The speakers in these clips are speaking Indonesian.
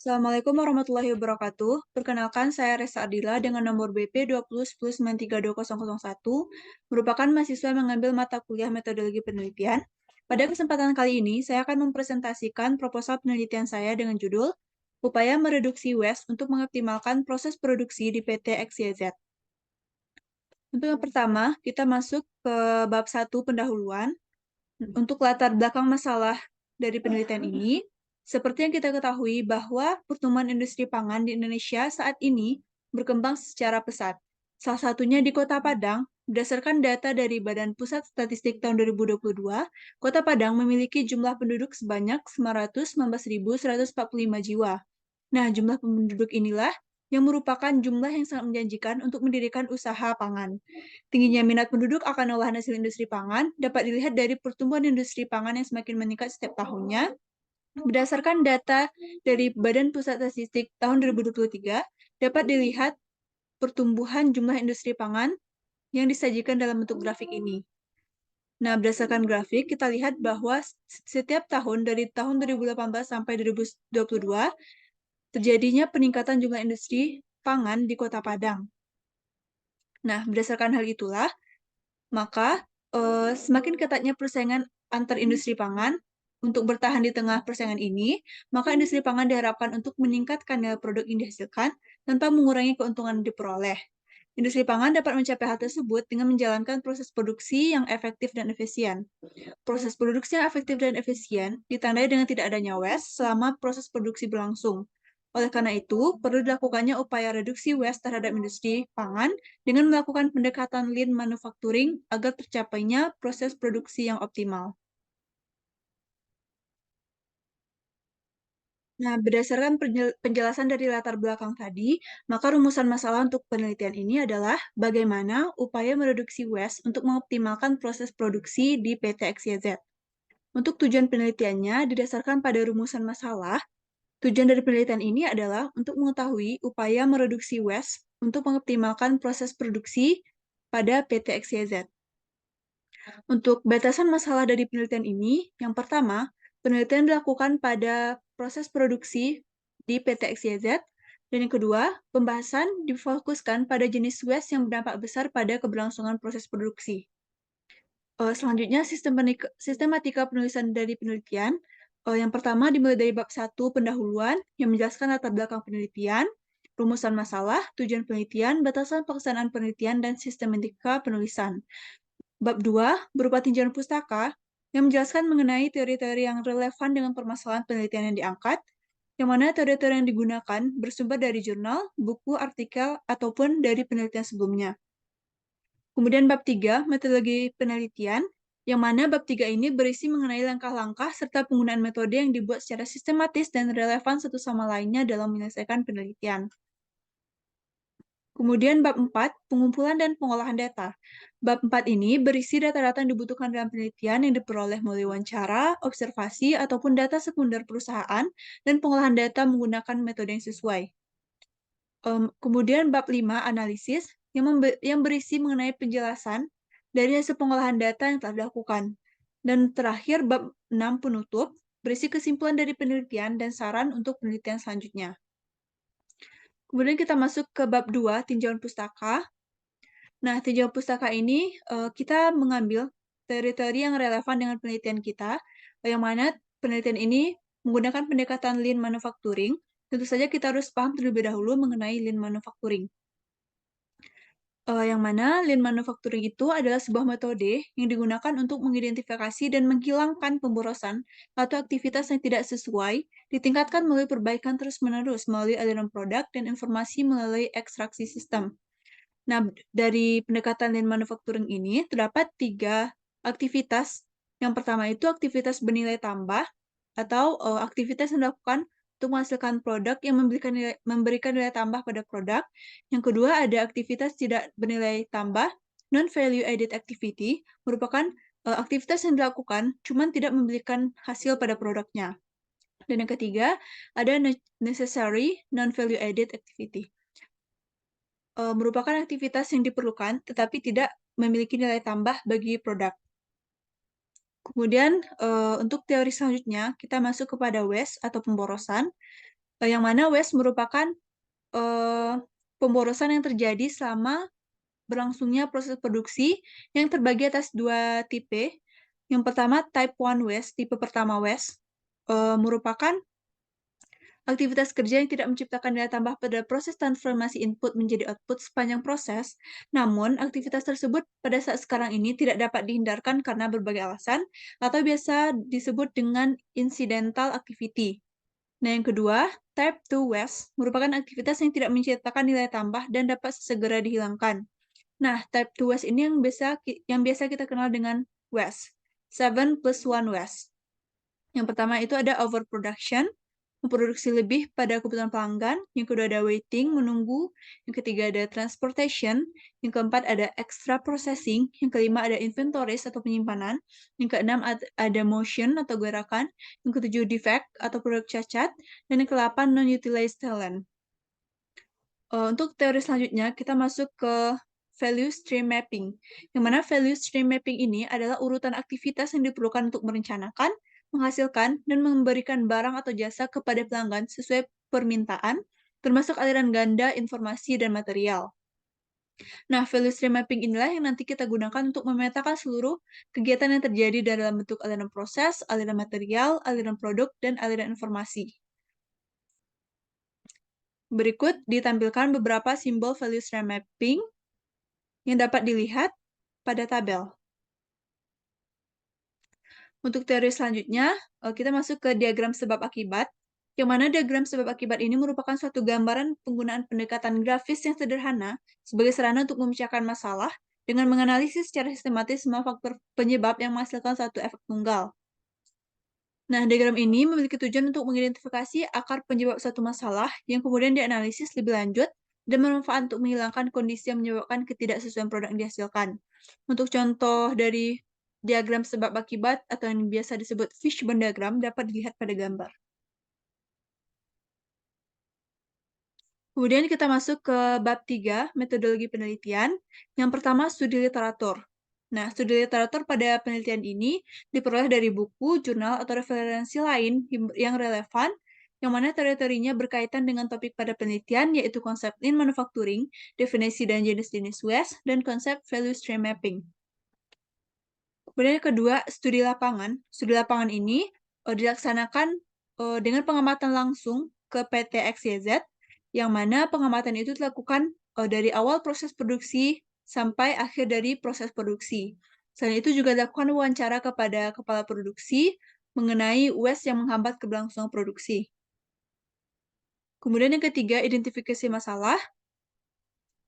Assalamualaikum warahmatullahi wabarakatuh. Perkenalkan, saya Resa Ardila dengan nomor BP 2010932001, merupakan mahasiswa yang mengambil mata kuliah metodologi penelitian. Pada kesempatan kali ini, saya akan mempresentasikan proposal penelitian saya dengan judul Upaya Mereduksi Waste untuk Mengoptimalkan Proses Produksi di PT XYZ. Untuk yang pertama, kita masuk ke bab 1 pendahuluan. Untuk latar belakang masalah dari penelitian ini, seperti yang kita ketahui bahwa pertumbuhan industri pangan di Indonesia saat ini berkembang secara pesat. Salah satunya di Kota Padang, berdasarkan data dari Badan Pusat Statistik tahun 2022, Kota Padang memiliki jumlah penduduk sebanyak 919.145 jiwa. Nah, jumlah penduduk inilah yang merupakan jumlah yang sangat menjanjikan untuk mendirikan usaha pangan. Tingginya minat penduduk akan olahan hasil industri pangan dapat dilihat dari pertumbuhan industri pangan yang semakin meningkat setiap tahunnya. Berdasarkan data dari Badan Pusat Statistik tahun 2023, dapat dilihat pertumbuhan jumlah industri pangan yang disajikan dalam bentuk grafik ini. Nah, berdasarkan grafik, kita lihat bahwa setiap tahun dari tahun 2018 sampai 2022, terjadinya peningkatan jumlah industri pangan di Kota Padang. Nah, berdasarkan hal itulah, maka semakin ketatnya persaingan antar industri pangan untuk bertahan di tengah persaingan ini, maka industri pangan diharapkan untuk meningkatkan nilai produk yang dihasilkan tanpa mengurangi keuntungan yang diperoleh. Industri pangan dapat mencapai hal tersebut dengan menjalankan proses produksi yang efektif dan efisien. Proses produksi yang efektif dan efisien ditandai dengan tidak adanya waste selama proses produksi berlangsung. Oleh karena itu, perlu dilakukannya upaya reduksi waste terhadap industri pangan dengan melakukan pendekatan lean manufacturing agar tercapainya proses produksi yang optimal. Nah, berdasarkan penjelasan dari latar belakang tadi, maka rumusan masalah untuk penelitian ini adalah bagaimana upaya mereduksi waste untuk mengoptimalkan proses produksi di PT XYZ. Untuk tujuan penelitiannya didasarkan pada rumusan masalah. Tujuan dari penelitian ini adalah untuk mengetahui upaya mereduksi waste untuk mengoptimalkan proses produksi pada PT XYZ. Untuk batasan masalah dari penelitian ini, yang pertama, penelitian dilakukan pada proses produksi di PT XYZ, dan yang kedua, pembahasan difokuskan pada jenis waste yang berdampak besar pada keberlangsungan proses produksi. Selanjutnya, sistematika penulisan dari penelitian. Yang pertama dimulai dari bab 1 pendahuluan yang menjelaskan latar belakang penelitian, rumusan masalah, tujuan penelitian, batasan pelaksanaan penelitian, dan sistematika penulisan. Bab 2 berupa tinjauan pustaka yang menjelaskan mengenai teori-teori yang relevan dengan permasalahan penelitian yang diangkat, yang mana teori-teori yang digunakan bersumber dari jurnal, buku, artikel, ataupun dari penelitian sebelumnya. Kemudian bab 3, metodologi penelitian, yang mana bab 3 ini berisi mengenai langkah-langkah serta penggunaan metode yang dibuat secara sistematis dan relevan satu sama lainnya dalam menyelesaikan penelitian. Kemudian bab 4, pengumpulan dan pengolahan data. Bab 4 ini berisi data-data yang dibutuhkan dalam penelitian yang diperoleh melalui wawancara, observasi, ataupun data sekunder perusahaan, dan pengolahan data menggunakan metode yang sesuai. Kemudian bab 5, analisis, yang berisi mengenai penjelasan dari hasil pengolahan data yang telah dilakukan. Dan terakhir, bab 6, penutup, berisi kesimpulan dari penelitian dan saran untuk penelitian selanjutnya. Kemudian kita masuk ke bab 2, tinjauan pustaka. Nah, tinjauan pustaka ini kita mengambil teori-teori yang relevan dengan penelitian kita, yang mana penelitian ini menggunakan pendekatan lean manufacturing. Tentu saja kita harus paham terlebih dahulu mengenai lean manufacturing. Yang mana lean manufacturing itu adalah sebuah metode yang digunakan untuk mengidentifikasi dan menghilangkan pemborosan atau aktivitas yang tidak sesuai, ditingkatkan melalui perbaikan terus-menerus melalui aliran produk dan informasi melalui ekstraksi sistem. Nah, dari pendekatan lean manufacturing ini terdapat 3 aktivitas. Yang pertama itu aktivitas bernilai tambah atau aktivitas yang dilakukan untuk menghasilkan produk yang memberikan nilai tambah pada produk. Yang kedua ada aktivitas tidak bernilai tambah, non-value added activity, merupakan aktivitas yang dilakukan cuman tidak memberikan hasil pada produknya. Dan yang ketiga ada necessary non-value added activity. Merupakan aktivitas yang diperlukan tetapi tidak memiliki nilai tambah bagi produk. Kemudian untuk teori selanjutnya kita masuk kepada waste atau pemborosan. yang mana waste merupakan, eee, pemborosan yang terjadi selama berlangsungnya proses produksi yang terbagi atas 2 tipe. Yang pertama type 1 waste, tipe pertama waste, merupakan aktivitas kerja yang tidak menciptakan nilai tambah pada proses transformasi input menjadi output sepanjang proses. Namun, aktivitas tersebut pada saat sekarang ini tidak dapat dihindarkan karena berbagai alasan atau biasa disebut dengan incidental activity. Nah, yang kedua, type 2 waste merupakan aktivitas yang tidak menciptakan nilai tambah dan dapat segera dihilangkan. Nah, type 2 waste ini yang biasa kita kenal dengan waste. 7+1 waste. Yang pertama itu ada overproduction, memproduksi lebih pada kebutuhan pelanggan. Yang kedua ada waiting, menunggu. Yang ketiga ada transportation. Yang keempat ada extra processing. Yang kelima ada inventories atau penyimpanan. Yang keenam ada motion atau gerakan. Yang ketujuh defect atau produk cacat. Dan yang kedelapan non-utilized talent. Untuk teori selanjutnya, kita masuk ke value stream mapping, yang mana value stream mapping ini adalah urutan aktivitas yang diperlukan untuk merencanakan, menghasilkan, dan memberikan barang atau jasa kepada pelanggan sesuai permintaan, termasuk aliran ganda, informasi, dan material. Nah, value stream mapping inilah yang nanti kita gunakan untuk memetakan seluruh kegiatan yang terjadi dalam bentuk aliran proses, aliran material, aliran produk, dan aliran informasi. Berikut ditampilkan beberapa simbol value stream mapping yang dapat dilihat pada tabel. Untuk teori selanjutnya, kita masuk ke diagram sebab akibat, yang mana diagram sebab akibat ini merupakan suatu gambaran penggunaan pendekatan grafis yang sederhana sebagai sarana untuk memecahkan masalah dengan menganalisis secara sistematis semua faktor penyebab yang menghasilkan satu efek tunggal. Nah, diagram ini memiliki tujuan untuk mengidentifikasi akar penyebab suatu masalah yang kemudian dianalisis lebih lanjut dan bermanfaat untuk menghilangkan kondisi yang menyebabkan ketidaksesuaian produk yang dihasilkan. Untuk contoh dari diagram sebab akibat atau yang biasa disebut fishbone diagram dapat dilihat pada gambar. Kemudian kita masuk ke bab 3, metodologi penelitian. Yang pertama, studi literatur. Nah, studi literatur pada penelitian ini diperoleh dari buku, jurnal, atau referensi lain yang relevan, yang mana teori-teorinya berkaitan dengan topik pada penelitian, yaitu konsep lean manufacturing, definisi dan jenis-jenis waste, dan konsep value stream mapping. Kemudian yang kedua, studi lapangan. Studi lapangan ini dilaksanakan dengan pengamatan langsung ke PT XYZ, yang mana pengamatan itu dilakukan dari awal proses produksi sampai akhir dari proses produksi. Selain itu juga dilakukan wawancara kepada kepala produksi mengenai waste yang menghambat keberlangsungan produksi. Kemudian yang ketiga, identifikasi masalah.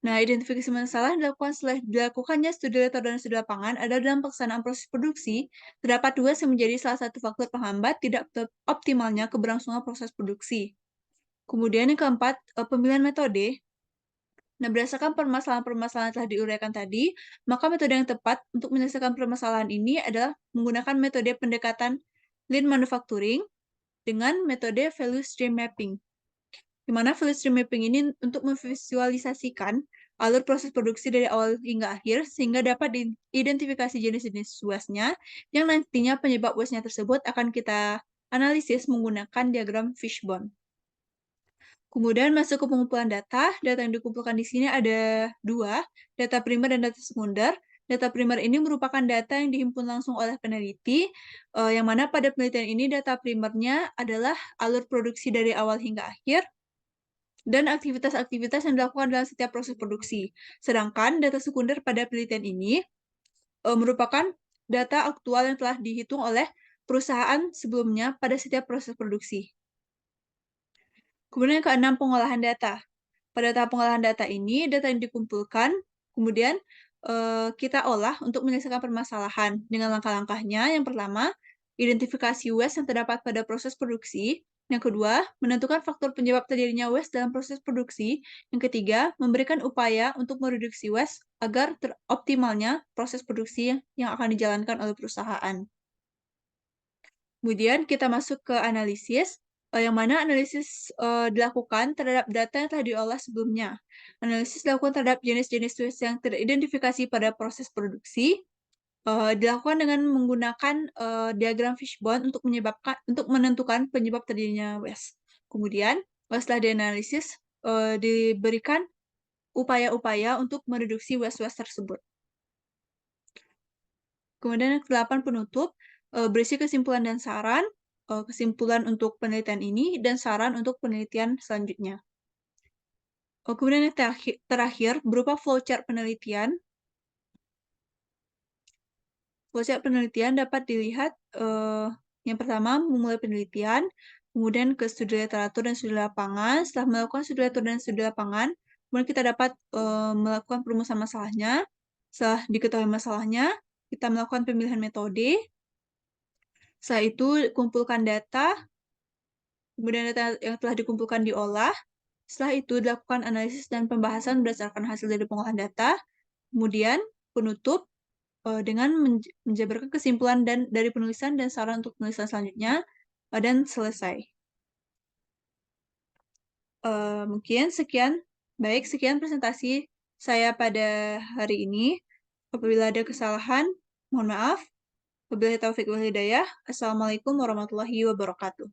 Nah, identifikasi masalah dilakukan setelah dilakukannya studi literatur dan studi lapangan adalah dalam pelaksanaan proses produksi, terdapat dua yang menjadi salah satu faktor penghambat tidak optimalnya keberlangsungan proses produksi. Kemudian yang keempat, pemilihan metode. Nah, berdasarkan permasalahan-permasalahan yang telah diuraikan tadi, maka metode yang tepat untuk menyelesaikan permasalahan ini adalah menggunakan metode pendekatan lean manufacturing dengan metode value stream mapping. Di mana value stream mapping ini untuk memvisualisasikan alur proses produksi dari awal hingga akhir, sehingga dapat diidentifikasi jenis-jenis waste-nya, yang nantinya penyebab waste-nya tersebut akan kita analisis menggunakan diagram fishbone. Kemudian masuk ke pengumpulan data. Data yang dikumpulkan di sini ada dua, data primer dan data sekunder. Data primer ini merupakan data yang dihimpun langsung oleh peneliti, yang mana pada penelitian ini data primernya adalah alur produksi dari awal hingga akhir, dan aktivitas-aktivitas yang dilakukan dalam setiap proses produksi. Sedangkan data sekunder pada penelitian ini merupakan data aktual yang telah dihitung oleh perusahaan sebelumnya pada setiap proses produksi. Kemudian yang keenam, pengolahan data. Pada tahap pengolahan data ini, data yang dikumpulkan, kemudian kita olah untuk menyelesaikan permasalahan dengan langkah-langkahnya. Yang pertama, identifikasi waste yang terdapat pada proses produksi. Yang kedua, menentukan faktor penyebab terjadinya waste dalam proses produksi. Yang ketiga, memberikan upaya untuk mereduksi waste agar teroptimalnya proses produksi yang akan dijalankan oleh perusahaan. Kemudian kita masuk ke analisis, yang mana analisis dilakukan terhadap data yang telah diolah sebelumnya. Analisis dilakukan terhadap jenis-jenis waste yang teridentifikasi pada proses produksi, dilakukan dengan menggunakan diagram fishbone untuk menentukan penyebab terjadinya waste. Kemudian, Setelah dianalisis, diberikan upaya-upaya untuk mereduksi waste-waste tersebut. Kemudian yang ke-8 penutup, berisi kesimpulan dan saran, kesimpulan untuk penelitian ini dan saran untuk penelitian selanjutnya. Kemudian yang terakhir berupa flowchart penelitian. Flowchart penelitian dapat dilihat, yang pertama memulai penelitian, kemudian ke studi literatur dan studi lapangan. Setelah melakukan studi literatur dan studi lapangan, kemudian kita dapat, melakukan perumusan masalahnya. Setelah diketahui masalahnya, kita melakukan pemilihan metode. Setelah itu kumpulkan data, kemudian data yang telah dikumpulkan diolah. Setelah itu dilakukan analisis dan pembahasan berdasarkan hasil dari pengolahan data. Kemudian penutup, dengan menjabarkan kesimpulan dan dari penulisan dan saran untuk penulisan selanjutnya, dan selesai. Mungkin sekian. Baik, sekian presentasi saya pada hari ini. Apabila ada kesalahan, mohon maaf. Wabillahi taufiq wal hidayah. Assalamualaikum warahmatullahi wabarakatuh.